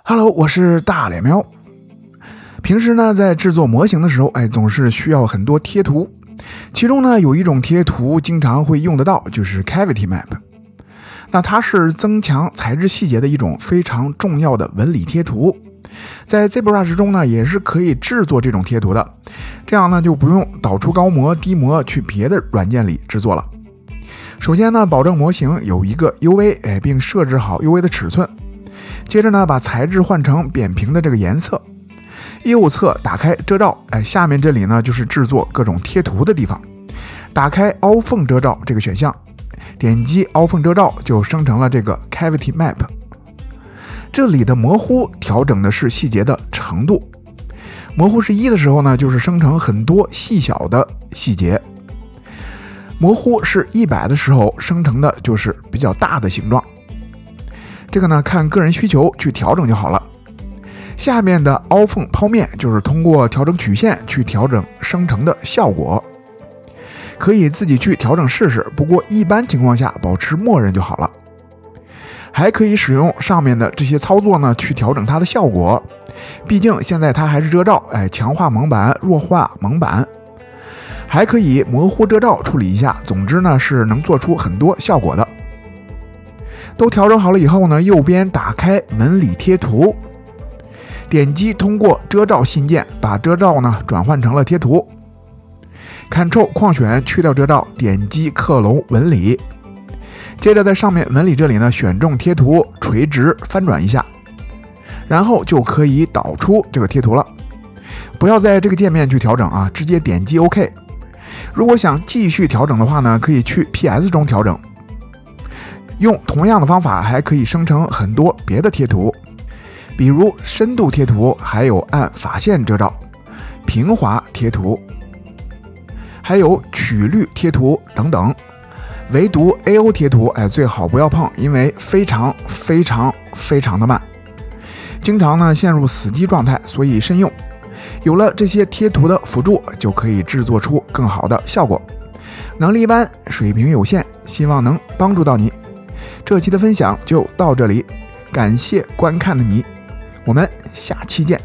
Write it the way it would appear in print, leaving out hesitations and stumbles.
Hello， 我是大脸喵。平时呢，在制作模型的时候，总是需要很多贴图。其中呢，有一种贴图经常会用得到，就是 Cavity Map。那它是增强材质细节的一种非常重要的纹理贴图。在 ZBrush 中呢，也是可以制作这种贴图的。这样呢，就不用导出高模、低模去别的软件里制作了。首先呢，保证模型有一个 UV， 并设置好 UV 的尺寸。接着呢，把材质换成扁平的这个颜色。右侧打开遮罩，下面这里呢就是制作各种贴图的地方。打开凹缝遮罩这个选项，点击凹缝遮罩就生成了这个 Cavity Map。这里的模糊调整的是细节的程度。模糊是1的时候呢，就是生成很多细小的细节。模糊是100的时候，生成的就是比较大的形状。这个呢，看个人需求去调整就好了。下面的凹缝剖面就是通过调整曲线去调整生成的效果，可以自己去调整试试，不过一般情况下保持默认就好了。还可以使用上面的这些操作呢，去调整它的效果。毕竟现在它还是遮罩，强化蒙版、弱化蒙版，还可以模糊遮罩处理一下。总之呢，是能做出很多效果的。都调整好了以后呢，右边打开纹理贴图，点击通过遮罩新键，把遮罩呢转换成了贴图。Ctrl 框选去掉遮罩，点击克隆纹理。接着在上面纹理这里呢，选中贴图，垂直翻转一下，然后就可以导出这个贴图了。不要在这个界面去调整啊，直接点击 OK。如果想继续调整的话呢，可以去 PS 中调整。用同样的方法还可以生成很多别的贴图，比如深度贴图，还有按法线遮罩、平滑贴图，还有曲率贴图等等。唯独 AO 贴图最好不要碰，因为非常的慢，经常呢陷入死机状态，所以慎用。有了这些贴图的辅助，就可以制作出更好的效果。能力一般，水平有限，希望能帮助到你。这期的分享就到这里，感谢观看的你，我们下期见。